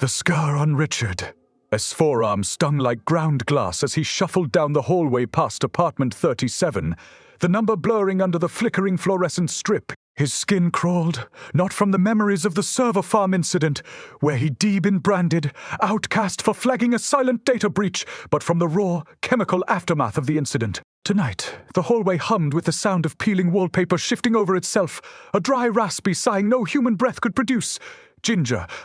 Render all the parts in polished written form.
The scar on Richard. His forearm stung like ground glass as he shuffled down the hallway past apartment 37, the number blurring under the flickering fluorescent strip. His skin crawled, not from the memories of the server farm incident, where he'd been branded, outcast for flagging a silent data breach, but from the raw, chemical aftermath of the incident. Tonight, the hallway hummed with the sound of peeling wallpaper shifting over itself, a dry, raspy sighing no human breath could produce.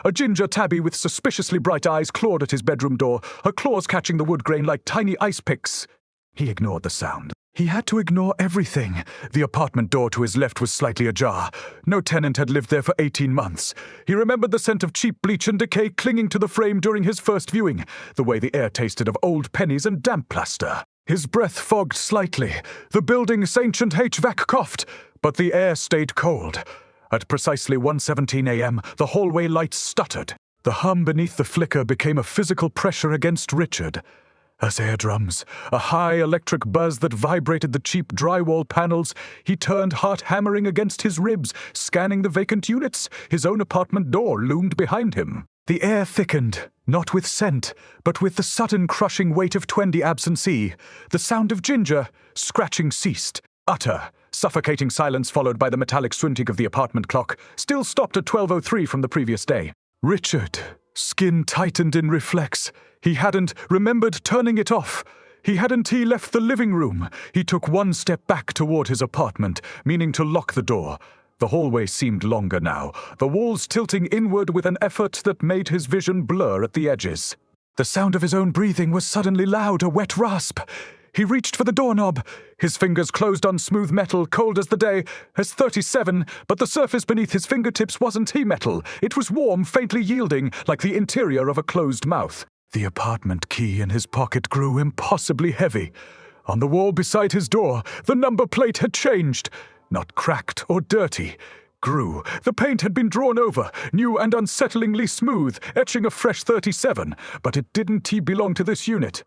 A ginger tabby with suspiciously bright eyes clawed at his bedroom door, her claws catching the woodgrain like tiny ice picks. He ignored the sound. He had to ignore everything. The apartment door to his left was slightly ajar. No tenant had lived there for 18 months. He remembered the scent of cheap bleach and decay clinging to the frame during his first viewing, the way the air tasted of old pennies and damp plaster. His breath fogged slightly. The building's ancient HVAC coughed, but the air stayed cold. At precisely 1:17 a.m., the hallway lights stuttered. The hum beneath the flicker became a physical pressure against Richard. As air drums, a high electric buzz that vibrated the cheap drywall panels, he turned, heart hammering against his ribs, scanning the vacant units. His own apartment door loomed behind him. The air thickened, not with scent, but with the sudden crushing weight of 20 absentee. The sound of ginger scratching ceased. Utter, suffocating silence followed by the metallic swinting of the apartment clock, still stopped at 12:03 from the previous day. Richard, skin tightened in reflex. He hadn't remembered turning it off. He left the living room. He took one step back toward his apartment, meaning to lock the door. The hallway seemed longer now, the walls tilting inward with an effort that made his vision blur at the edges. The sound of his own breathing was suddenly loud, a wet rasp. He reached for the doorknob. His fingers closed on smooth metal, cold as the day, as 37, but the surface beneath his fingertips wasn't metal. It was warm, faintly yielding, like the interior of a closed mouth. The apartment key in his pocket grew impossibly heavy. On the wall beside his door, the number plate had changed. Not cracked or dirty. Grew. The paint had been drawn over, new and unsettlingly smooth, etching a fresh 37, but it didn't belong to this unit.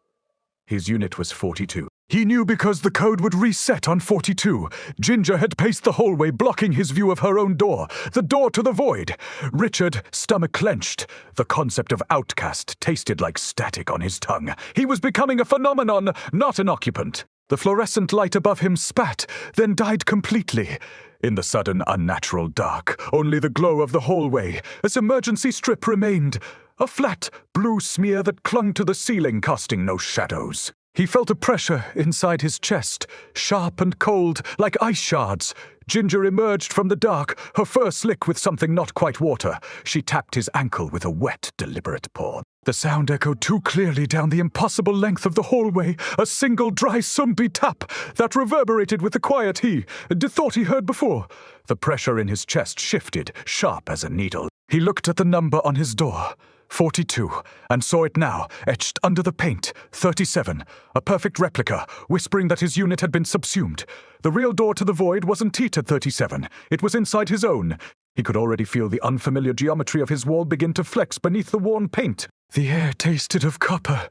His unit was 42. He knew because the code would reset on 42. Ginger had paced the hallway, blocking his view of her own door, the door to the void. Richard, stomach clenched. The concept of outcast tasted like static on his tongue. He was becoming a phenomenon, not an occupant. The fluorescent light above him spat, then died completely. In the sudden, unnatural dark, only the glow of the hallway, as emergency strip remained. A flat, blue smear that clung to the ceiling, casting no shadows. He felt a pressure inside his chest, sharp and cold, like ice shards. Ginger emerged from the dark, her fur slick with something not quite water. She tapped his ankle with a wet, deliberate paw. The sound echoed too clearly down the impossible length of the hallway, a single dry sumpy tap that reverberated with the quiet he thought he heard before. The pressure in his chest shifted, sharp as a needle. He looked at the number on his door. 42, and saw it now, etched under the paint, 37, a perfect replica, whispering that his unit had been subsumed. The real door to the void wasn't at 37, it was inside his own. He could already feel the unfamiliar geometry of his wall begin to flex beneath the worn paint. The air tasted of copper,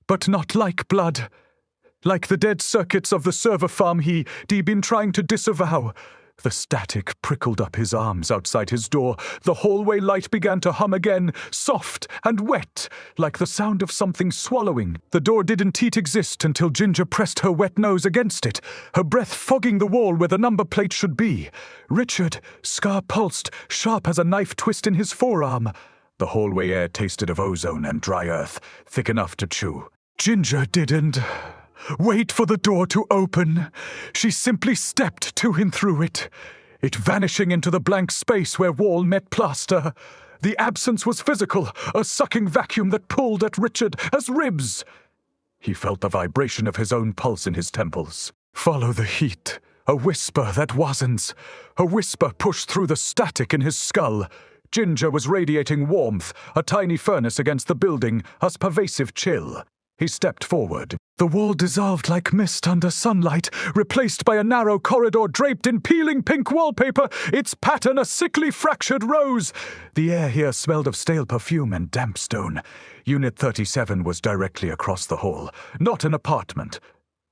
but not like blood. Like the dead circuits of the server farm he'd been trying to disavow. The static prickled up his arms outside his door. The hallway light began to hum again, soft and wet, like the sound of something swallowing. The door didn't exist until Ginger pressed her wet nose against it, her breath fogging the wall where the number plate should be. Richard, scar-pulsed, sharp as a knife twist in his forearm. The hallway air tasted of ozone and dry earth, thick enough to chew. Ginger didn't wait for the door to open. She simply stepped to and through it, it vanishing into the blank space where wall met plaster. The absence was physical, a sucking vacuum that pulled at Richard as ribs. He felt the vibration of his own pulse in his temples. Follow the heat, a whisper that wasn't. A whisper pushed through the static in his skull. Ginger was radiating warmth, a tiny furnace against the building, a pervasive chill. He stepped forward. The wall dissolved like mist under sunlight, replaced by a narrow corridor draped in peeling pink wallpaper, its pattern a sickly fractured rose. The air here smelled of stale perfume and damp stone. Unit 37 was directly across the hall, not an apartment,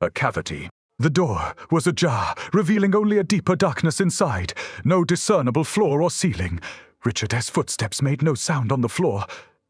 a cavity. The door was ajar, revealing only a deeper darkness inside, no discernible floor or ceiling. Richard's footsteps made no sound on the floor.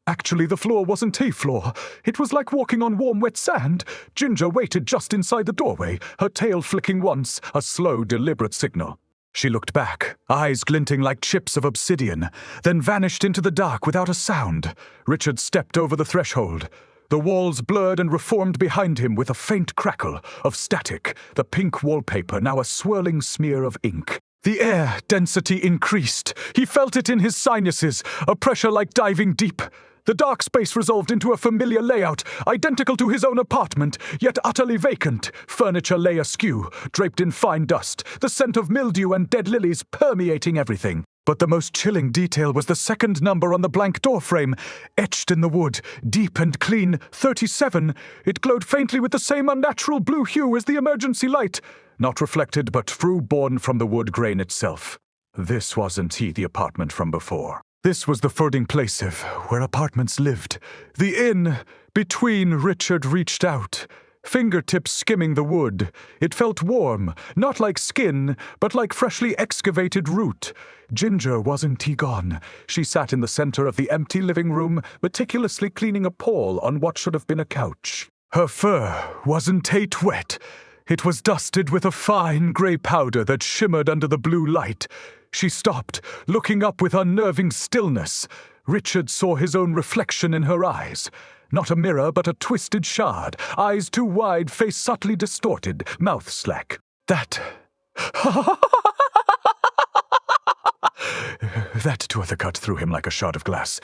Actually, the floor wasn't a floor. It was like walking on warm, wet sand. Ginger waited just inside the doorway, her tail flicking once, a slow, deliberate signal. She looked back, eyes glinting like chips of obsidian, then vanished into the dark without a sound. Richard stepped over the threshold. The walls blurred and reformed behind him with a faint crackle of static, the pink wallpaper now a swirling smear of ink. The air density increased. He felt it in his sinuses, a pressure like diving deep. The dark space resolved into a familiar layout, identical to his own apartment, yet utterly vacant. Furniture lay askew, draped in fine dust, the scent of mildew and dead lilies permeating everything. But the most chilling detail was the second number on the blank doorframe, etched in the wood, deep and clean, 37. It glowed faintly with the same unnatural blue hue as the emergency light, not reflected but born from the wood grain itself. This wasn't the apartment from before. This was the Fording Placeve, where apartments lived. The inn. Between, Richard reached out, fingertips skimming the wood. It felt warm, not like skin, but like freshly excavated root. Ginger wasn't gone. She sat in the center of the empty living room, meticulously cleaning a pawl on what should have been a couch. Her fur wasn't wet. It was dusted with a fine gray powder that shimmered under the blue light. She stopped, looking up with unnerving stillness. Richard saw his own reflection in her eyes. Not a mirror, but a twisted shard. Eyes too wide, face subtly distorted, mouth slack. That tore the cut through him like a shard of glass.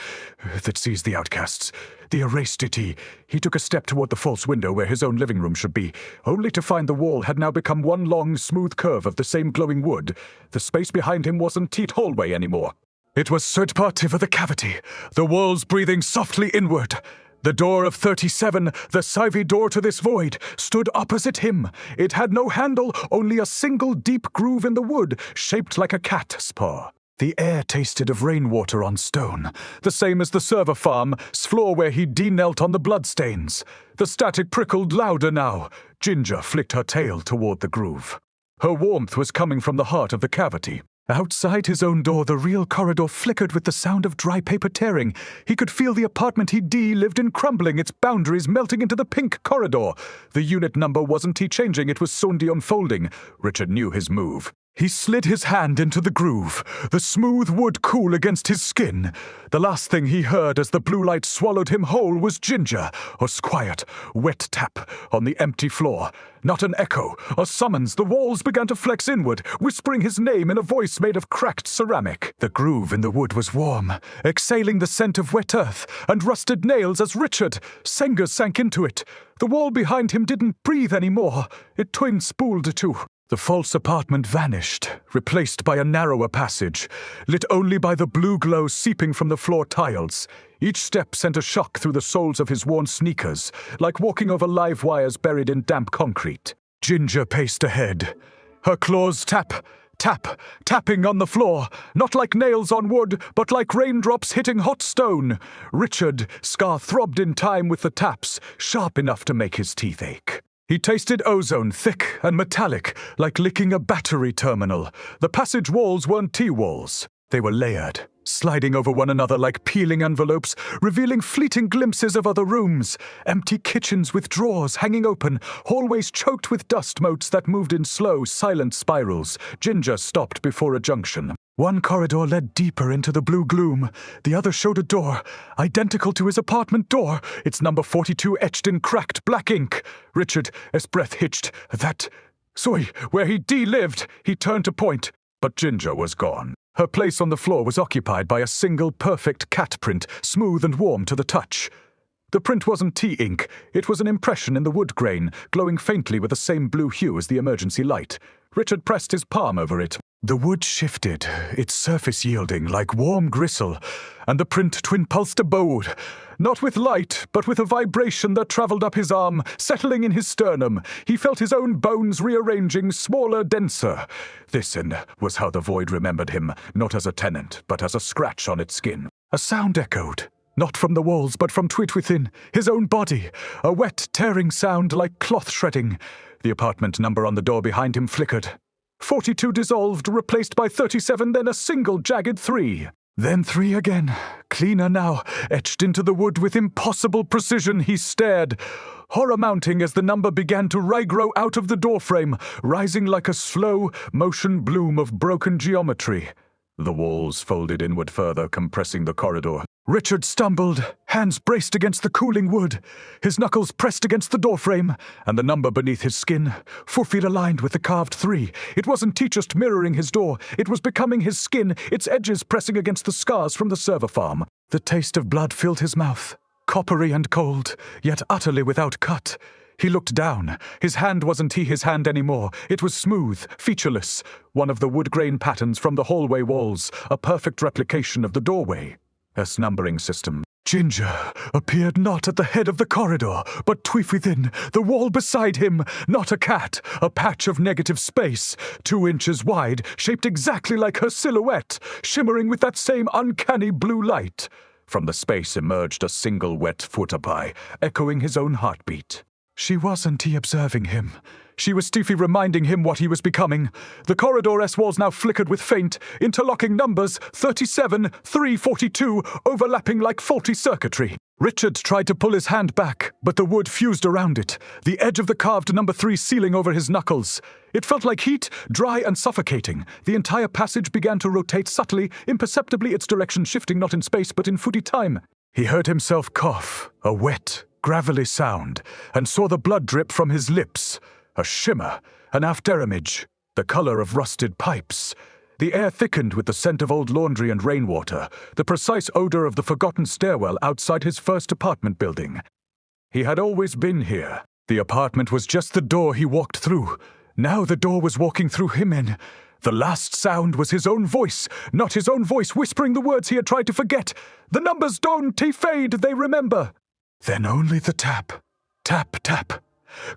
That seized the outcasts. The erased it. He took a step toward the false window where his own living room should be, only to find the wall had now become one long, smooth curve of the same glowing wood. The space behind him wasn't hallway anymore. It was third part of the cavity, the walls breathing softly inward. The door of 37, the sivey door to this void, stood opposite him. It had no handle, only a single deep groove in the wood, shaped like a cat's paw. The air tasted of rainwater on stone, the same as the server farm's floor where he knelt on the bloodstains. The static prickled louder now. Ginger flicked her tail toward the groove. Her warmth was coming from the heart of the cavity. Outside his own door, the real corridor flickered with the sound of dry paper tearing. He could feel the apartment he lived in crumbling, its boundaries melting into the pink corridor. The unit number wasn't changing, it was Sundi unfolding. Richard knew his move. He slid his hand into the groove, the smooth wood cool against his skin. The last thing he heard as the blue light swallowed him whole was Ginger, a quiet, wet tap on the empty floor. Not an echo, a summons. The walls began to flex inward, whispering his name in a voice made of cracked ceramic. The groove in the wood was warm, exhaling the scent of wet earth and rusted nails as Richard, Senga, sank into it. The wall behind him didn't breathe anymore. It twin-spooled too. The false apartment vanished, replaced by a narrower passage, lit only by the blue glow seeping from the floor tiles. Each step sent a shock through the soles of his worn sneakers, like walking over live wires buried in damp concrete. Ginger paced ahead. Her claws tapping on the floor, not like nails on wood, but like raindrops hitting hot stone. Richard's scar throbbed in time with the taps, sharp enough to make his teeth ache. He tasted ozone, thick and metallic, like licking a battery terminal. The passage walls weren't T-walls. They were layered, sliding over one another like peeling envelopes, revealing fleeting glimpses of other rooms. Empty kitchens with drawers hanging open, hallways choked with dust motes that moved in slow, silent spirals. Ginger stopped before a junction. One corridor led deeper into the blue gloom. The other showed a door, identical to his apartment door, its number 42 etched in cracked black ink. Richard, his breath hitched. Where he lived. He turned to point, but Ginger was gone. Her place on the floor was occupied by a single perfect cat print, smooth and warm to the touch. The print wasn't tea ink. It was an impression in the wood grain, glowing faintly with the same blue hue as the emergency light. Richard pressed his palm over it. The wood shifted, its surface yielding like warm gristle, and the print twin-pulsed abode, not with light, but with a vibration that traveled up his arm, settling in his sternum. He felt his own bones rearranging, smaller, denser. This was how the void remembered him, not as a tenant, but as a scratch on its skin. A sound echoed, not from the walls, but from within, his own body, a wet, tearing sound like cloth shredding. The apartment number on the door behind him flickered. 42 dissolved, replaced by 37, then a single jagged 3. Then 3 again, cleaner now, etched into the wood with impossible precision. He stared, horror mounting as the number began to regrow out of the doorframe, rising like a slow motion bloom of broken geometry. The walls folded inward further, compressing the corridor. Richard stumbled, hands braced against the cooling wood, his knuckles pressed against the doorframe, and the number beneath his skin, 4 feet aligned with the carved 3. It wasn't just mirroring his door, it was becoming his skin, its edges pressing against the scars from the server farm. The taste of blood filled his mouth, coppery and cold, yet utterly without cut. He looked down. His hand wasn't his hand anymore. It was smooth, featureless, one of the woodgrain patterns from the hallway walls, a perfect replication of the doorway. S numbering system. Ginger appeared not at the head of the corridor, but twice within, the wall beside him. Not a cat, a patch of negative space, 2 inches wide, shaped exactly like her silhouette, shimmering with that same uncanny blue light. From the space emerged a single wet footapi, echoing his own heartbeat. She wasn't observing him. She was reminding him what he was becoming. The corridor S-walls now flickered with faint, interlocking numbers 37, 342, overlapping like faulty circuitry. Richard tried to pull his hand back, but the wood fused around it, the edge of the carved number 3 sealing over his knuckles. It felt like heat, dry and suffocating. The entire passage began to rotate subtly, imperceptibly, its direction shifting not in space but in footy time. He heard himself cough, a wet, gravelly sound, and saw the blood drip from his lips. A shimmer, an afterimage, the color of rusted pipes. The air thickened with the scent of old laundry and rainwater, the precise odor of the forgotten stairwell outside his first apartment building. He had always been here. The apartment was just the door he walked through. Now the door was walking through him in. The last sound was his own voice, not his own voice whispering the words he had tried to forget. The numbers don't fade, they remember. Then only the tap. Tap, tap.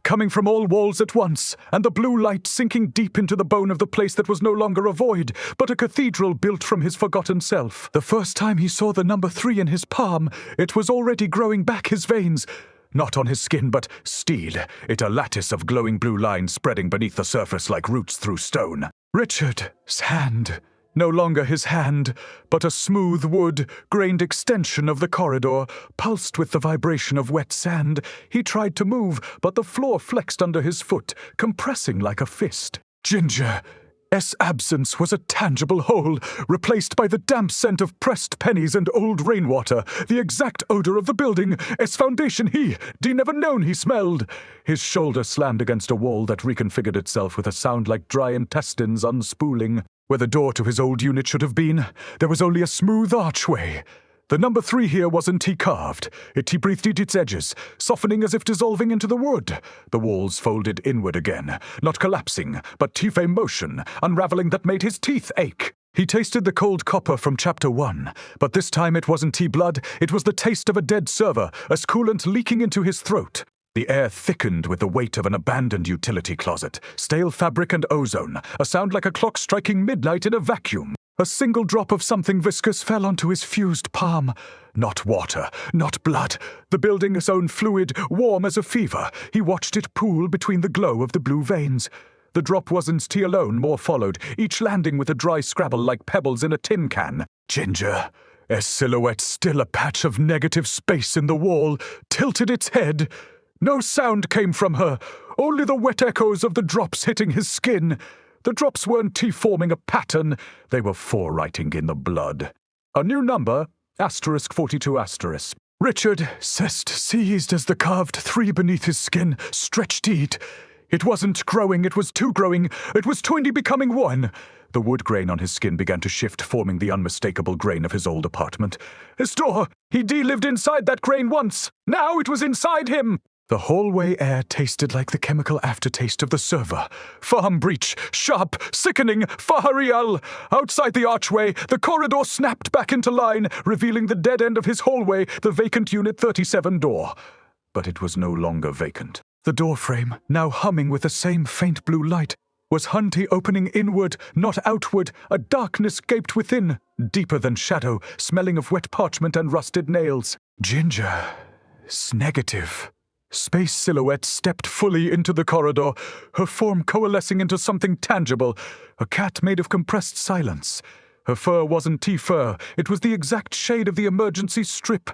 Coming from all walls at once, and the blue light sinking deep into the bone of the place that was no longer a void, but a cathedral built from his forgotten self. The first time he saw the number 3 in his palm, it was already growing back his veins. Not on his skin, but steel, it a lattice of glowing blue lines spreading beneath the surface like roots through stone. Richard's hand. No longer his hand, but a smooth wood-grained extension of the corridor, pulsed with the vibration of wet sand. He tried to move, but the floor flexed under his foot, compressing like a fist. Ginger's absence was a tangible hole, replaced by the damp scent of pressed pennies and old rainwater, the exact odor of the building, foundation he'd never known he smelled. His shoulder slammed against a wall that reconfigured itself with a sound like dry intestines unspooling. Where the door to his old unit should have been, there was only a smooth archway. The number 3 here wasn't carved. It breathed its edges, softening as if dissolving into the wood. The walls folded inward again, not collapsing, but a motion, unraveling that made his teeth ache. He tasted the cold copper from Chapter 1, but this time it wasn't blood, it was the taste of a dead server, as coolant leaking into his throat. The air thickened with the weight of an abandoned utility closet, stale fabric and ozone, a sound like a clock striking midnight in a vacuum. A single drop of something viscous fell onto his fused palm. Not water, not blood, the building's own fluid, warm as a fever. He watched it pool between the glow of the blue veins. The drop wasn't alone, more followed, each landing with a dry scrabble like pebbles in a tin can. Ginger's silhouette, still a patch of negative space in the wall, tilted its head. No sound came from her, only the wet echoes of the drops hitting his skin. The drops weren't forming a pattern, they were forewriting in the blood. A new number, *42*. Richard seized as the carved 3 beneath his skin stretched it. It wasn't growing, it was 2 growing, it was 20 becoming 1. The wood grain on his skin began to shift, forming the unmistakable grain of his old apartment. His door! He'd lived inside that grain once! Now it was inside him! The hallway air tasted like the chemical aftertaste of the server. Farm breach, sharp, sickening, faharial. Outside the archway, the corridor snapped back into line, revealing the dead end of his hallway, the vacant Unit 37 door. But it was no longer vacant. The doorframe, now humming with the same faint blue light, was opening inward, not outward. A darkness gaped within, deeper than shadow, smelling of wet parchment and rusted nails. Ginger's negative. Space silhouette stepped fully into the corridor, her form coalescing into something tangible, a cat made of compressed silence. Her fur wasn't tea fur, it was the exact shade of the emergency strip.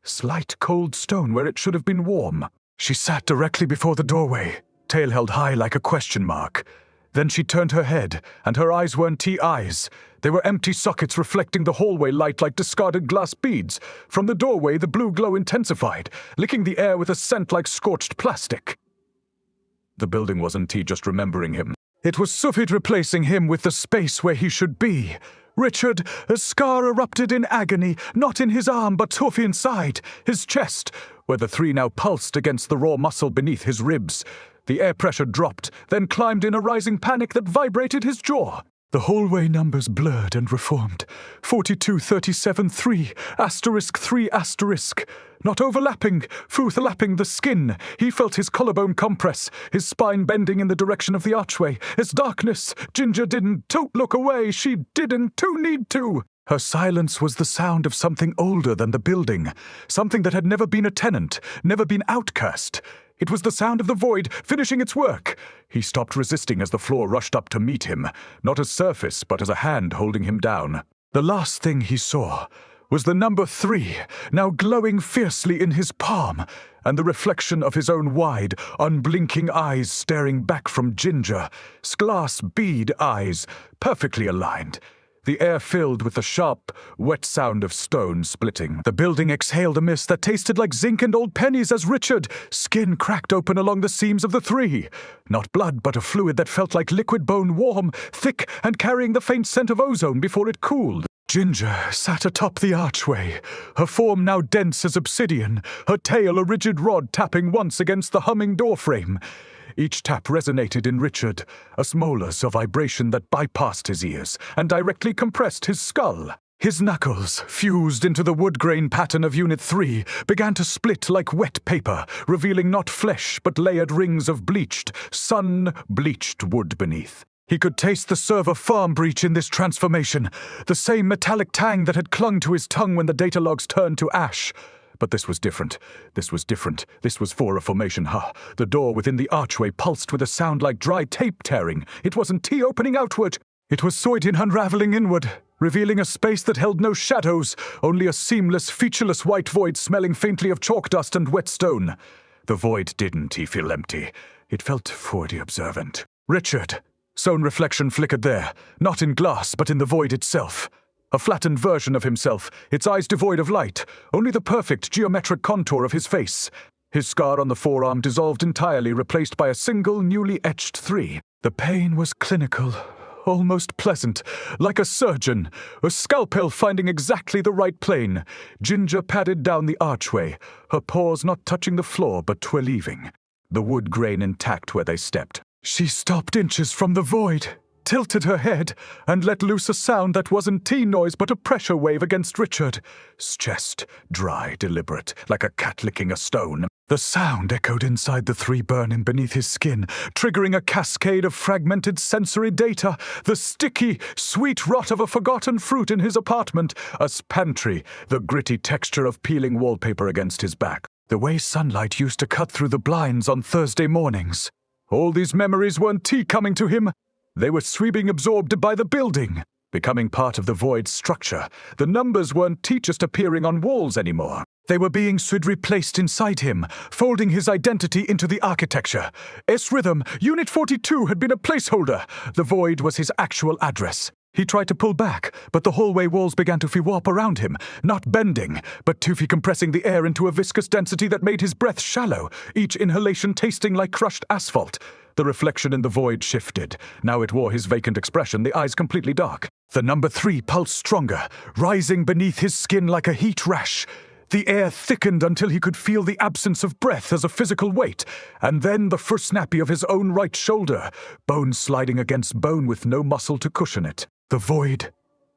Slight cold stone where it should have been warm. She sat directly before the doorway, tail held high like a question mark. Then she turned her head, and her eyes weren't tea eyes. They were empty sockets reflecting the hallway light like discarded glass beads. From the doorway, the blue glow intensified, licking the air with a scent like scorched plastic. The building wasn't tea just remembering him. It was Sufit replacing him with the space where he should be. Richard, a scar erupted in agony, not in his arm but hoof inside, his chest, where the three now pulsed against the raw muscle beneath his ribs. The air pressure dropped, then climbed in a rising panic that vibrated his jaw. The hallway numbers blurred and reformed. 42, 37, 3, asterisk 3, asterisk. Not overlapping, lapping the skin. He felt his collarbone compress, his spine bending in the direction of the archway. As darkness, Ginger didn't look away, she didn't need to. Her silence was the sound of something older than the building, something that had never been a tenant, never been outcast. It was the sound of the void finishing its work. He stopped resisting as the floor rushed up to meet him, not as surface, but as a hand holding him down. The last thing he saw was the number 3, now glowing fiercely in his palm, and the reflection of his own wide, unblinking eyes staring back from Ginger, glass bead eyes, perfectly aligned. The air filled with the sharp, wet sound of stone splitting. The building exhaled a mist that tasted like zinc and old pennies as Richard, skin cracked open along the seams of the 3. Not blood, but a fluid that felt like liquid bone, warm, thick, and carrying the faint scent of ozone before it cooled. Ginger sat atop the archway, her form now dense as obsidian, her tail a rigid rod tapping once against the humming doorframe. Each tap resonated in Richard, a smolus of vibration that bypassed his ears and directly compressed his skull. His knuckles, fused into the woodgrain pattern of Unit 3, began to split like wet paper, revealing not flesh but layered rings of bleached, sun-bleached wood beneath. He could taste the server farm breach in this transformation, the same metallic tang that had clung to his tongue when the data logs turned to ash. But this was different. This was different. This was for a formation. The door within the archway pulsed with a sound like dry tape tearing. It wasn't tea opening outward. It was Soitin unraveling inward, revealing a space that held no shadows, only a seamless, featureless white void smelling faintly of chalk dust and wet stone. The void didn't feel empty. It felt 4D observant. Richard. Stone reflection flickered there, not in glass, but in the void itself. A flattened version of himself, its eyes devoid of light, only the perfect geometric contour of his face. His scar on the forearm dissolved entirely, replaced by a single newly etched 3. The pain was clinical, almost pleasant, like a surgeon, a scalpel finding exactly the right plane. Ginger padded down the archway, her paws not touching the floor but twirling, the wood grain intact where they stepped. She stopped inches from the void, tilted her head, and let loose a sound that wasn't tea noise but a pressure wave against Richard's chest, dry, deliberate, like a cat licking a stone. The sound echoed inside the 3 burning beneath his skin, triggering a cascade of fragmented sensory data, the sticky, sweet rot of a forgotten fruit in his apartment, a pantry, the gritty texture of peeling wallpaper against his back, the way sunlight used to cut through the blinds on Thursday mornings. All these memories weren't tea coming to him. They were being absorbed by the building, becoming part of the void's structure. The numbers weren't tea just appearing on walls anymore. They were being replaced inside him, folding his identity into the architecture. S-Rhythm, Unit 42 had been a placeholder. The void was his actual address. He tried to pull back, but the hallway walls began to warp around him, not bending, but compressing the air into a viscous density that made his breath shallow, each inhalation tasting like crushed asphalt. The reflection in the void shifted. Now it wore his vacant expression, the eyes completely dark. The number 3 pulsed stronger, rising beneath his skin like a heat rash. The air thickened until he could feel the absence of breath as a physical weight, and then the first snappy of his own right shoulder, bone sliding against bone with no muscle to cushion it. The void.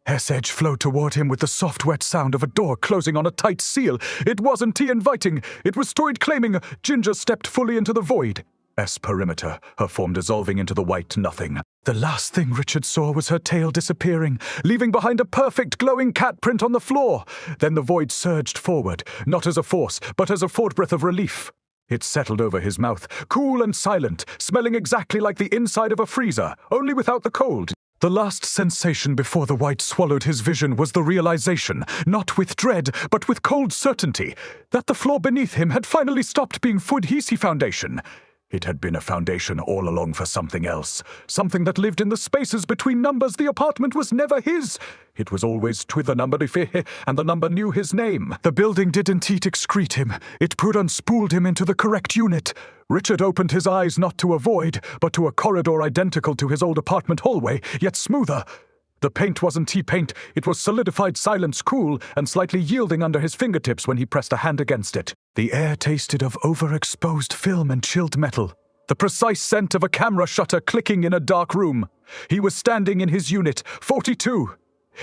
S-edge flowed toward him with the soft, wet sound of a door closing on a tight seal. It wasn't tea inviting. It was Stoid claiming. Ginger stepped fully into the void. S-perimeter, her form dissolving into the white nothing. The last thing Richard saw was her tail disappearing, leaving behind a perfect glowing cat print on the floor. Then the void surged forward, not as a force, but as a forebreath of relief. It settled over his mouth, cool and silent, smelling exactly like the inside of a freezer, only without the cold. The last sensation before the white swallowed his vision was the realization, not with dread, but with cold certainty, that the floor beneath him had finally stopped being Foodhisi Foundation. It had been a foundation all along for something else, something that lived in the spaces between numbers. The apartment was never his. It was always Twither number and the number knew his name. The building didn't excrete him. It spooled him into the correct unit. Richard opened his eyes not to a void, but to a corridor identical to his old apartment hallway, yet smoother. The paint wasn't T-paint, it was solidified silence, cool and slightly yielding under his fingertips when he pressed a hand against it. The air tasted of overexposed film and chilled metal. The precise scent of a camera shutter clicking in a dark room. He was standing in his unit, 42.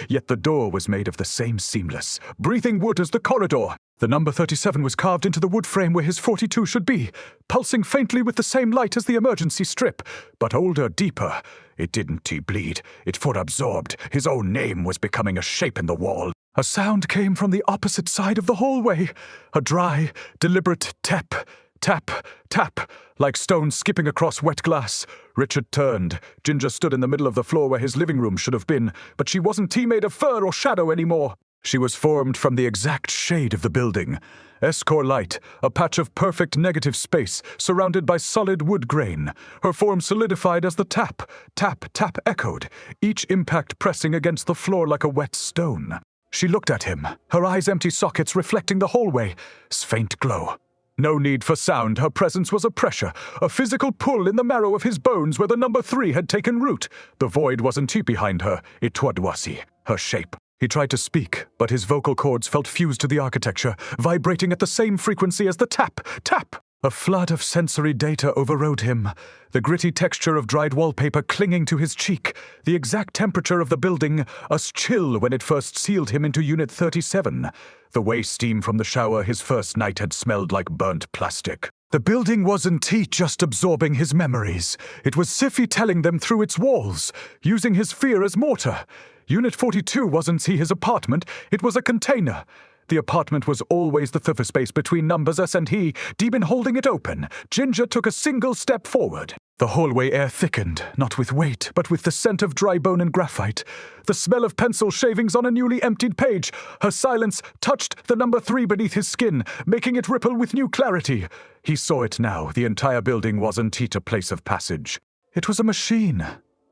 Yet the door was made of the same seamless, breathing wood as the corridor. The number 37 was carved into the wood frame where his 42 should be, pulsing faintly with the same light as the emergency strip, but older, deeper. It didn't bleed, it absorbed. His own name was becoming a shape in the wall. A sound came from the opposite side of the hallway. A dry, deliberate tap, tap, tap, like stones skipping across wet glass. Richard turned. Ginger stood in the middle of the floor where his living room should have been, but she wasn't made of fur or shadow anymore. She was formed from the exact shade of the building. S-core light, a patch of perfect negative space, surrounded by solid wood grain. Her form solidified as the tap, tap, tap echoed, each impact pressing against the floor like a wet stone. She looked at him, her eyes empty sockets reflecting the hallway. Faint glow. No need for sound, her presence was a pressure, a physical pull in the marrow of his bones where the number 3 had taken root. The void wasn't behind her, it twadwasi, her shape. He tried to speak, but his vocal cords felt fused to the architecture, vibrating at the same frequency as the tap, tap. A flood of sensory data overrode him. The gritty texture of dried wallpaper clinging to his cheek, the exact temperature of the building, a chill when it first sealed him into Unit 37. The way steam from the shower his first night had smelled like burnt plastic. The building wasn't just absorbing his memories. It was Siffy telling them through its walls, using his fear as mortar. Unit 42 wasn't his apartment, it was a container. The apartment was always the thither space between numbers S and he. Demon holding it open, Ginger took a single step forward. The hallway air thickened, not with weight, but with the scent of dry bone and graphite. The smell of pencil shavings on a newly emptied page. Her silence touched the number 3 beneath his skin, making it ripple with new clarity. He saw it now. The entire building wasn't a place of passage. It was a machine.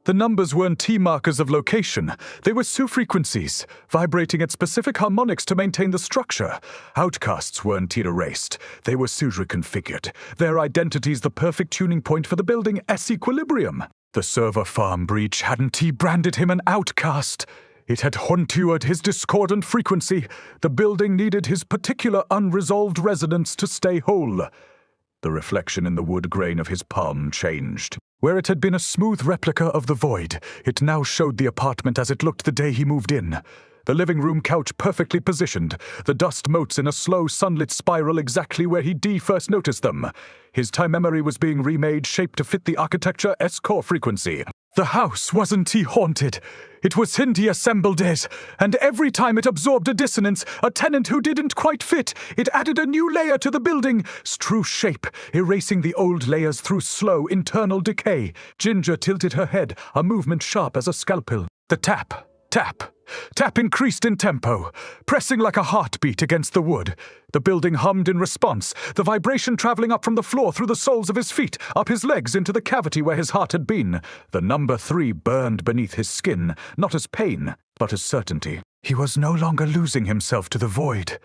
The numbers weren't T-markers of location. They were Su-frequencies, vibrating at specific harmonics to maintain the structure. Outcasts weren't erased. They were Su-reconfigured. Their identities the perfect tuning point for the building S-equilibrium. The server farm breach hadn't branded him an outcast. It had hontured his discordant frequency. The building needed his particular unresolved resonance to stay whole. The reflection in the wood grain of his palm changed. Where it had been a smooth replica of the void, it now showed the apartment as it looked the day he moved in. The living room couch perfectly positioned, the dust motes in a slow sunlit spiral exactly where he first noticed them. His time memory was being remade, shaped to fit the architecture S-core frequency. The house wasn't haunted. It was Hindi assembled it, and every time it absorbed a dissonance, a tenant who didn't quite fit, it added a new layer to the building's true shape, erasing the old layers through slow internal decay. Ginger tilted her head, a movement sharp as a scalpel. The tap, tap, tap increased in tempo, pressing like a heartbeat against the wood. The building hummed in response, the vibration traveling up from the floor through the soles of his feet, up his legs into the cavity where his heart had been. The number 3 burned beneath his skin, not as pain, but as certainty. He was no longer losing himself to the void.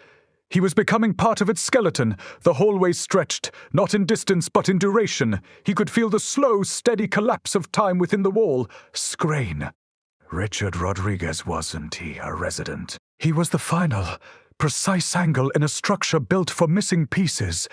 He was becoming part of its skeleton. The hallway stretched, not in distance but in duration. He could feel the slow, steady collapse of time within the wall. Scrain. Richard Rodriguez wasn't a resident. He was the final, precise angle in a structure built for missing pieces.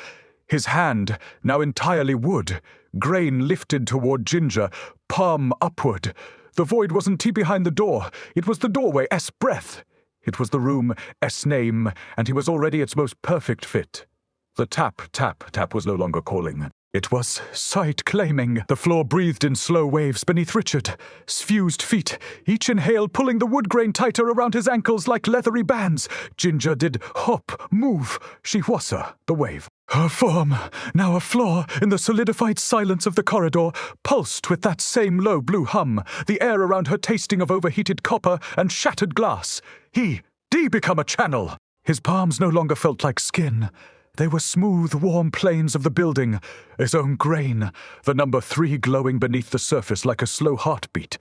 His hand, now entirely wood, grain lifted toward Ginger, palm upward. The void wasn't behind the door. It was the doorway, S-breath. It was the room, S-name, and he was already its most perfect fit. The tap, tap, tap was no longer calling. It was sight-claiming. The floor breathed in slow waves beneath Richard's fused feet, each inhale pulling the wood grain tighter around his ankles like leathery bands. Ginger did hop, move. She was the wave. Her form, now a flaw in the solidified silence of the corridor, pulsed with that same low blue hum, the air around her tasting of overheated copper and shattered glass. He, become a channel. His palms no longer felt like skin. They were smooth, warm planes of the building, his own grain, the number 3 glowing beneath the surface like a slow heartbeat.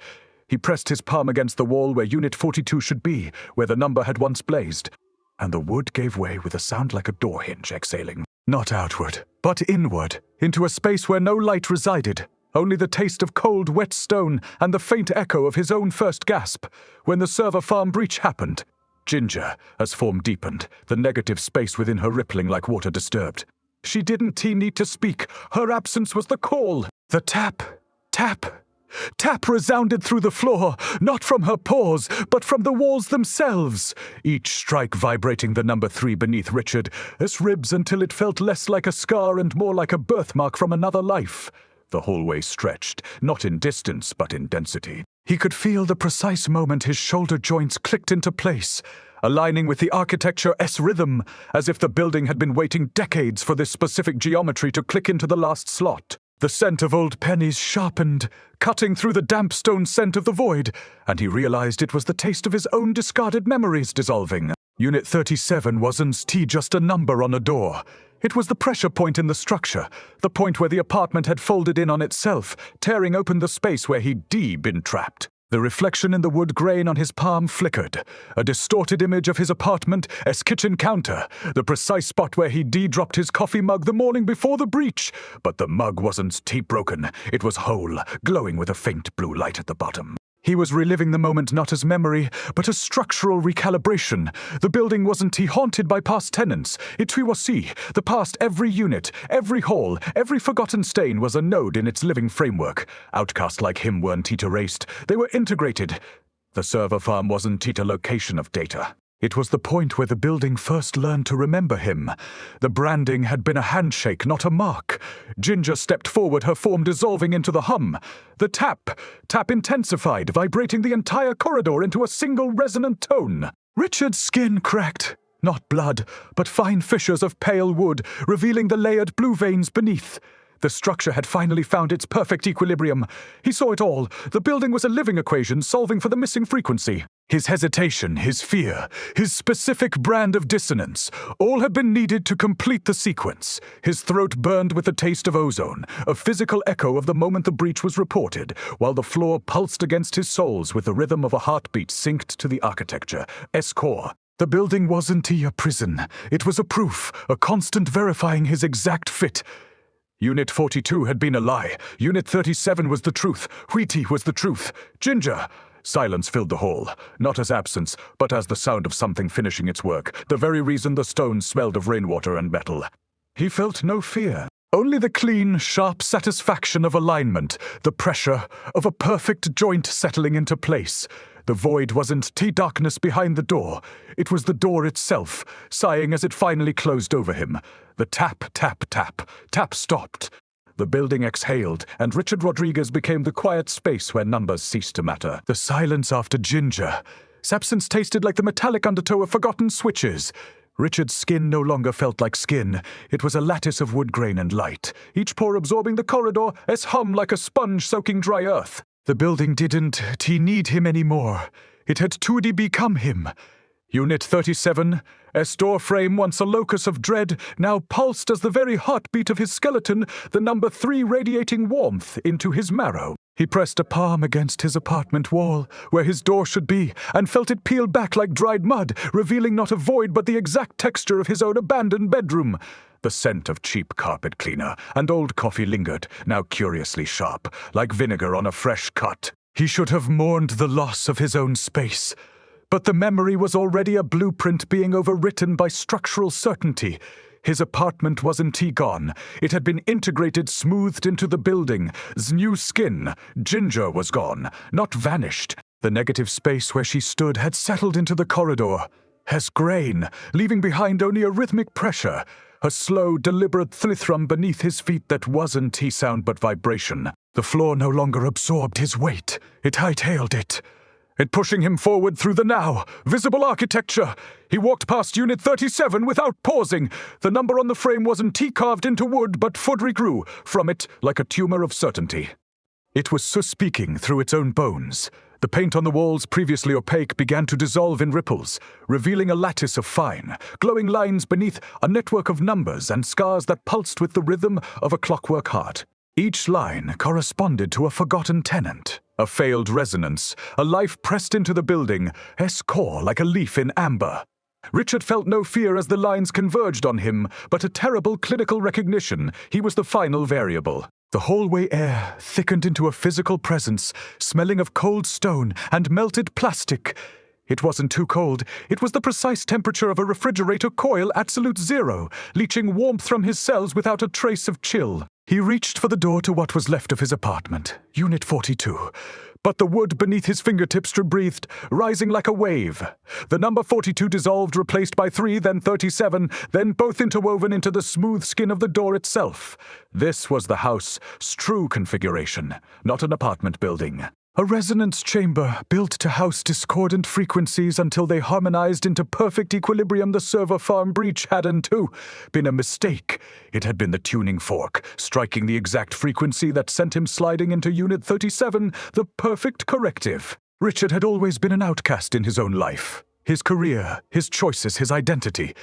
He pressed his palm against the wall where Unit 42 should be, where the number had once blazed, and the wood gave way with a sound like a door hinge exhaling. Not outward, but inward, into a space where no light resided, only the taste of cold, wet stone and the faint echo of his own first gasp, when the server farm breach happened. Ginger, as form deepened, the negative space within her rippling like water disturbed. She didn't need to speak. Her absence was the call. The tap, tap, tap resounded through the floor, not from her paws, but from the walls themselves, each strike vibrating the number 3 beneath Richard, his ribs until it felt less like a scar and more like a birthmark from another life. The hallway stretched, not in distance, but in density. He could feel the precise moment his shoulder joints clicked into place, aligning with the architecture's rhythm, as if the building had been waiting decades for this specific geometry to click into the last slot. The scent of old pennies sharpened, cutting through the damp stone scent of the void, and he realized it was the taste of his own discarded memories dissolving. Unit 37 wasn't just a number on a door. It was the pressure point in the structure, the point where the apartment had folded in on itself, tearing open the space where he'd been trapped. The reflection in the wood grain on his palm flickered, a distorted image of his apartment's kitchen counter, the precise spot where he dropped his coffee mug the morning before the breach. But the mug wasn't broken, it was whole, glowing with a faint blue light at the bottom. He was reliving the moment not as memory, but as structural recalibration. The building wasn't haunted by past tenants. It was the past every unit, every hall, every forgotten stain was a node in its living framework. Outcasts like him weren't erased. They were integrated. The server farm wasn't a location of data. It was the point where the building first learned to remember him. The branding had been a handshake, not a mark. Ginger stepped forward, her form dissolving into the hum. The tap intensified, vibrating the entire corridor into a single resonant tone. Richard's skin cracked. Not blood, but fine fissures of pale wood, revealing the layered blue veins beneath. The structure had finally found its perfect equilibrium. He saw it all. The building was a living equation solving for the missing frequency. His hesitation, his fear, his specific brand of dissonance, all had been needed to complete the sequence. His throat burned with the taste of ozone, a physical echo of the moment the breach was reported, while the floor pulsed against his soles with the rhythm of a heartbeat synced to the architecture's core. The building wasn't a prison. It was a proof, a constant verifying his exact fit. Unit 42 had been a lie. Unit 37 was the truth. Wheaty was the truth. Ginger. Silence filled the hall, not as absence, but as the sound of something finishing its work, the very reason the stones smelled of rainwater and metal. He felt no fear, only the clean, sharp satisfaction of alignment, the pressure of a perfect joint settling into place. The void wasn't darkness behind the door. It was the door itself, sighing as it finally closed over him. The tap, tap, tap. Tap stopped. The building exhaled, and Richard Rodriguez became the quiet space where numbers ceased to matter. The silence after Ginger. Absence tasted like the metallic undertow of forgotten switches. Richard's skin no longer felt like skin. It was a lattice of wood grain and light, each pore absorbing the corridor's hum like a sponge soaking dry earth. The building didn't need him anymore. It had 2D become him. Unit 37, a door frame once a locus of dread, now pulsed as the very heartbeat of his skeleton, the number 3 radiating warmth into his marrow. He pressed a palm against his apartment wall, where his door should be, and felt it peel back like dried mud, revealing not a void but the exact texture of his own abandoned bedroom. The scent of cheap carpet cleaner and old coffee lingered, now curiously sharp, like vinegar on a fresh cut. He should have mourned the loss of his own space. But the memory was already a blueprint being overwritten by structural certainty. His apartment wasn't gone. It had been integrated, smoothed into the building's new skin. Ginger was gone, not vanished. The negative space where she stood had settled into the corridor. His grain, leaving behind only a rhythmic pressure. A slow, deliberate thrum beneath his feet that wasn't sound but vibration. The floor no longer absorbed his weight. It hightailed it. it pushing him forward through the now visible architecture. He walked past Unit 37 without pausing. The number on the frame wasn't T-carved into wood, but Fudry grew from it like a tumor of certainty. It was speaking through its own bones. The paint on the walls, previously opaque, began to dissolve in ripples, revealing a lattice of fine, glowing lines beneath a network of numbers and scars that pulsed with the rhythm of a clockwork heart. Each line corresponded to a forgotten tenant, a failed resonance, a life pressed into the building, core like a leaf in amber. Richard felt no fear as the lines converged on him, but a terrible clinical recognition. He was the final variable. The hallway air thickened into a physical presence, smelling of cold stone and melted plastic. It wasn't too cold. It was the precise temperature of a refrigerator coil, absolute zero, leaching warmth from his cells without a trace of chill. He reached for the door to what was left of his apartment, Unit 42. But the wood beneath his fingertips breathed, rising like a wave. The number 42 dissolved, replaced by 3, then 37, then both interwoven into the smooth skin of the door itself. This was the house's true configuration, not an apartment building. A resonance chamber built to house discordant frequencies until they harmonized into perfect equilibrium. The server farm breach hadn't, too, been a mistake. It had been the tuning fork, striking the exact frequency that sent him sliding into Unit 37, the perfect corrective. Richard had always been an outcast in his own life. His career, his choices, his identity.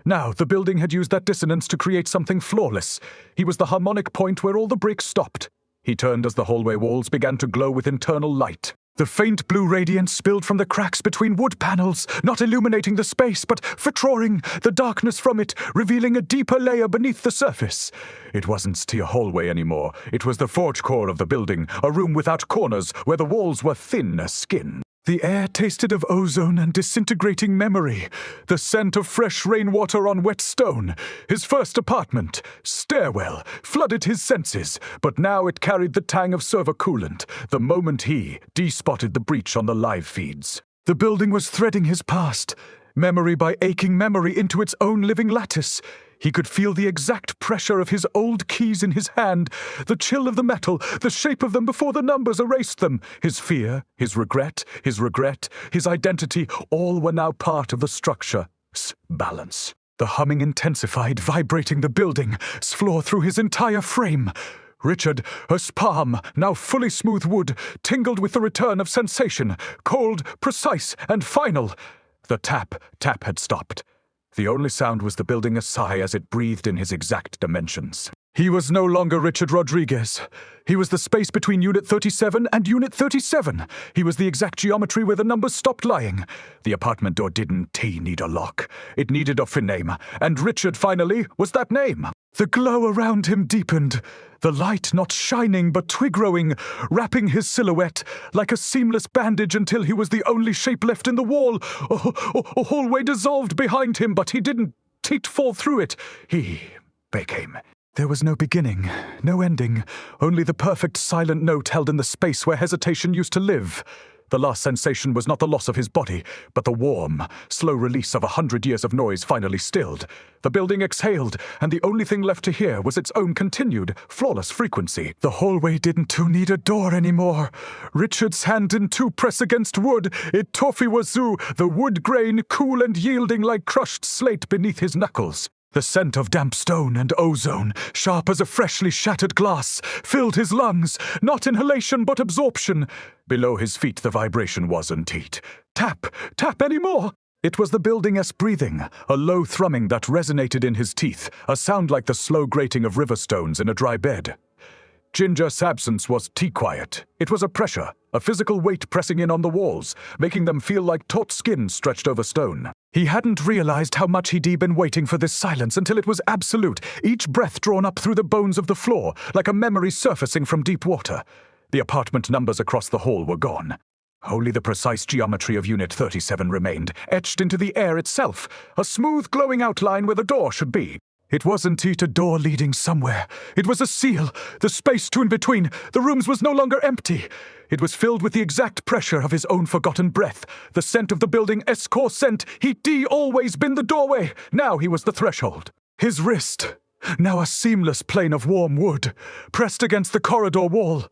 Now, the building had used that dissonance to create something flawless. He was the harmonic point where all the breaks stopped. He turned as the hallway walls began to glow with internal light. The faint blue radiance spilled from the cracks between wood panels, not illuminating the space, but fracturing the darkness from it, revealing a deeper layer beneath the surface. It wasn't a hallway anymore. It was the forge core of the building, a room without corners, where the walls were thin as skin. The air tasted of ozone and disintegrating memory, the scent of fresh rainwater on wet stone. His first apartment, stairwell, flooded his senses, but now it carried the tang of server coolant, the moment he despotted the breach on the live feeds. The building was threading his past, memory by aching memory into its own living lattice. He could feel the exact pressure of his old keys in his hand, the chill of the metal, the shape of them before the numbers erased them. His fear, his regret, his identity, all were now part of the structure. Balance. The humming intensified, vibrating the building's floor through his entire frame. Richard, her palm, now fully smooth wood, tingled with the return of sensation, cold, precise, and final. The tap had stopped. The only sound was the building a sigh as it breathed in his exact dimensions. He was no longer Richard Rodriguez. He was the space between Unit 37 and Unit 37. He was the exact geometry where the numbers stopped lying. The apartment door didn't need a lock. It needed a name, and Richard, finally, was that name. The glow around him deepened, the light not shining but twig-growing, wrapping his silhouette like a seamless bandage until he was the only shape left in the wall. A hallway dissolved behind him, but he didn't fall through it. He became. There was no beginning, no ending, only the perfect silent note held in the space where hesitation used to live. The last sensation was not the loss of his body, but the warm, slow release of 100 years of noise finally stilled. The building exhaled, and the only thing left to hear was its own continued, flawless frequency. The hallway didn't need a door anymore. Richard's hand in two press against wood. It toffee wazoo, the wood grain cool and yielding like crushed slate beneath his knuckles. The scent of damp stone and ozone, sharp as a freshly shattered glass, filled his lungs, not inhalation but absorption. Below his feet the vibration wasn't heat. Tap anymore! It was the building's breathing, a low thrumming that resonated in his teeth, a sound like the slow grating of river stones in a dry bed. Ginger's absence was quiet. It was a pressure, a physical weight pressing in on the walls, making them feel like taut skin stretched over stone. He hadn't realized how much he'd been waiting for this silence until it was absolute, each breath drawn up through the bones of the floor, like a memory surfacing from deep water. The apartment numbers across the hall were gone. Only the precise geometry of Unit 37 remained, etched into the air itself, a smooth glowing outline where the door should be. It wasn't a door leading somewhere. It was a seal, the space in between. The rooms was no longer empty. It was filled with the exact pressure of his own forgotten breath, the scent of the building core scent. He'd always been the doorway. Now he was the threshold. His wrist, now a seamless plane of warm wood, pressed against the corridor wall.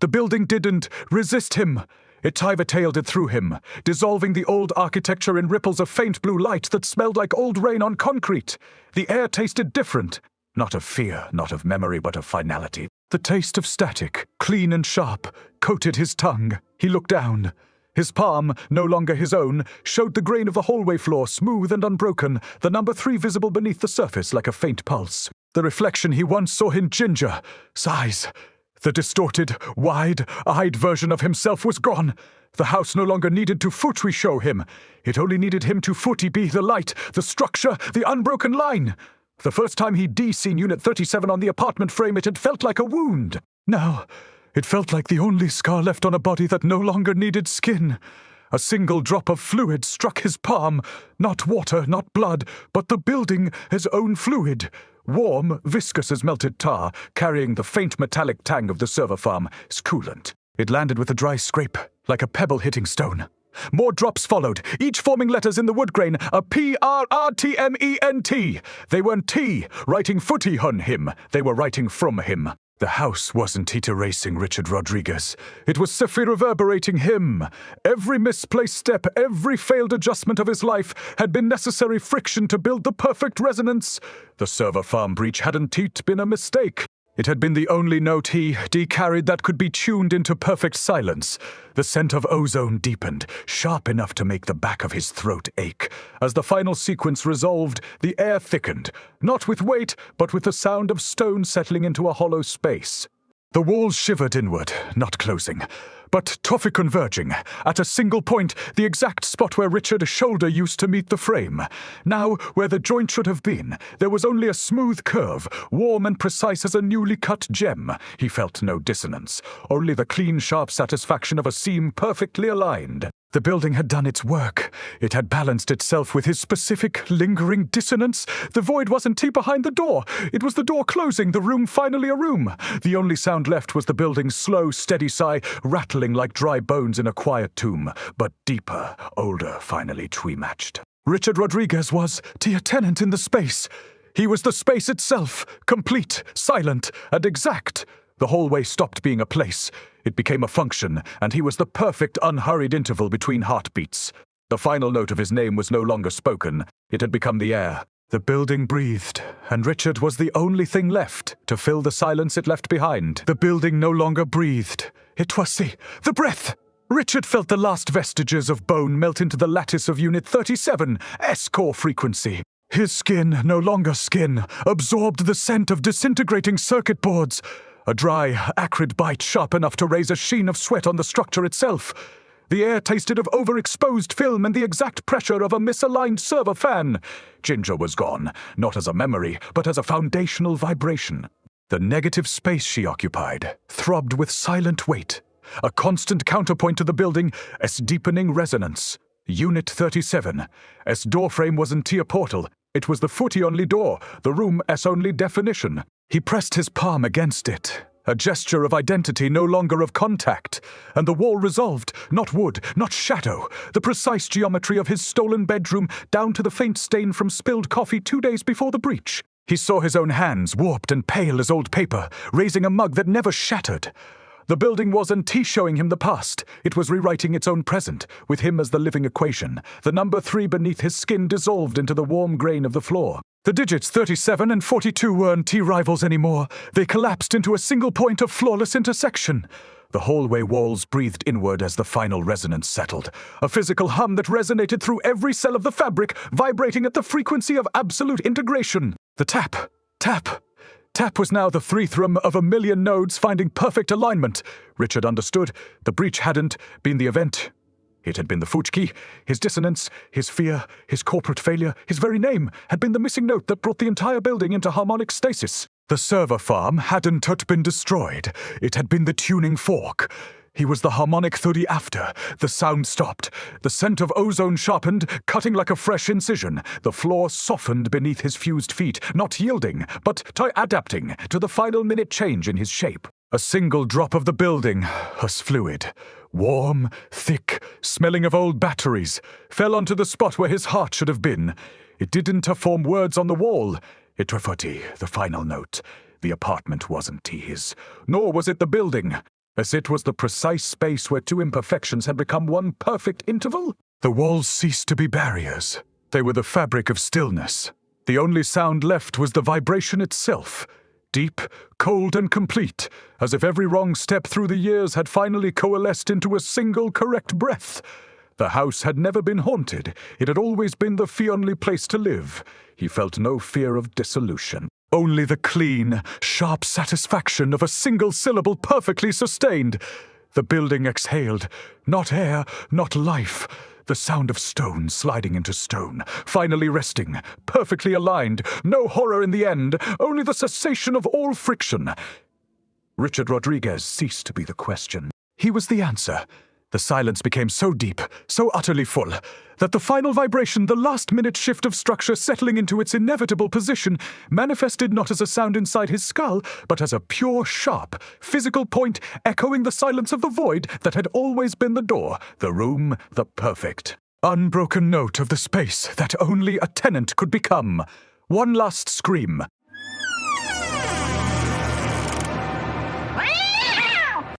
The building didn't resist him. It tiver-tailed through him, dissolving the old architecture in ripples of faint blue light that smelled like old rain on concrete. The air tasted different. Not of fear, not of memory, but of finality. The taste of static, clean and sharp, coated his tongue. He looked down. His palm, no longer his own, showed the grain of the hallway floor smooth and unbroken, the number 3 visible beneath the surface like a faint pulse. The reflection he once saw in Ginger, size. The distorted, wide-eyed version of himself was gone. The house no longer needed to footy show him. It only needed him to footy be the light, the structure, the unbroken line. The first time he'd seen Unit 37 on the apartment frame, it had felt like a wound. Now, it felt like the only scar left on a body that no longer needed skin. A single drop of fluid struck his palm. Not water, not blood, but the building, his own fluid. Warm, viscous as melted tar, carrying the faint metallic tang of the server farm's coolant. It landed with a dry scrape, like a pebble hitting stone. More drops followed, each forming letters in the woodgrain, a P-R-R-T-M-E-N-T. They weren't T, writing footy on him. They were writing from him. The house wasn't it erasing Richard Rodriguez. It was simply reverberating him. Every misplaced step, every failed adjustment of his life had been necessary friction to build the perfect resonance. The server farm breach hadn't been a mistake. It had been the only note he carried that could be tuned into perfect silence. The scent of ozone deepened, sharp enough to make the back of his throat ache. As the final sequence resolved, the air thickened, not with weight, but with the sound of stone settling into a hollow space. The walls shivered inward, not closing, but toffee converging, at a single point, the exact spot where Richard's shoulder used to meet the frame. Now, where the joint should have been, there was only a smooth curve, warm and precise as a newly cut gem. He felt no dissonance, only the clean, sharp satisfaction of a seam perfectly aligned. The building had done its work. It had balanced itself with his specific, lingering dissonance. The void wasn't behind the door. It was the door closing, the room finally a room. The only sound left was the building's slow, steady sigh, rattling like dry bones in a quiet tomb, but deeper, older, finally matched. Richard Rodriguez was a tenant in the space. He was the space itself, complete, silent, and exact. The hallway stopped being a place. It became a function, and he was the perfect unhurried interval between heartbeats. The final note of his name was no longer spoken. It had become the air. The building breathed, and Richard was the only thing left to fill the silence it left behind. The building no longer breathed. It was the breath. Richard felt the last vestiges of bone melt into the lattice of Unit 37's core frequency. His skin, no longer skin, absorbed the scent of disintegrating circuit boards. A dry, acrid bite sharp enough to raise a sheen of sweat on the structure itself. The air tasted of overexposed film and the exact pressure of a misaligned server fan. Ginger was gone, not as a memory, but as a foundational vibration. The negative space she occupied throbbed with silent weight, a constant counterpoint to the building, as deepening resonance. Unit 37, as doorframe wasn't a portal. It was the footy-only door, the room's only definition. He pressed his palm against it, a gesture of identity, no longer of contact, and the wall resolved, not wood, not shadow, the precise geometry of his stolen bedroom down to the faint stain from spilled coffee 2 days before the breach. He saw his own hands, warped and pale as old paper, raising a mug that never shattered. The building wasn't showing him the past. It was rewriting its own present, with him as the living equation. The number 3 beneath his skin dissolved into the warm grain of the floor. The digits 37 and 42 weren't rivals anymore. They collapsed into a single point of flawless intersection. The hallway walls breathed inward as the final resonance settled. A physical hum that resonated through every cell of the fabric, vibrating at the frequency of absolute integration. The tap. Tap was now the threethrum of a million nodes finding perfect alignment. Richard understood. The breach hadn't been the event. It had been the Fuchki. His dissonance, his fear, his corporate failure, his very name had been the missing note that brought the entire building into harmonic stasis. The server farm hadn't been destroyed. It had been the tuning fork. He was the harmonic 30 after. The sound stopped. The scent of ozone sharpened, cutting like a fresh incision. The floor softened beneath his fused feet, not yielding, but adapting to the final minute change in his shape. A single drop of the building, as fluid, warm, thick, smelling of old batteries, fell onto the spot where his heart should have been. It didn't form words on the wall. It was the final note. The apartment wasn't his, nor was it the building. as it was the precise space where two imperfections had become one perfect interval. The walls ceased to be barriers. They were the fabric of stillness. The only sound left was the vibration itself, deep, cold, and complete, as if every wrong step through the years had finally coalesced into a single correct breath. The house had never been haunted. It had always been the fee-only place to live. He felt no fear of dissolution. Only the clean, sharp satisfaction of a single syllable perfectly sustained. The building exhaled. Not air, not life. The sound of stone sliding into stone, finally resting, perfectly aligned. No horror in the end, only the cessation of all friction. Richard Rodriguez ceased to be the question. He was the answer. The silence became so deep, so utterly full, that the final vibration, the last-minute shift of structure settling into its inevitable position, manifested not as a sound inside his skull, but as a pure, sharp, physical point echoing the silence of the void that had always been the door, the room, the perfect. Unbroken note of the space that only a tenant could become. One last scream,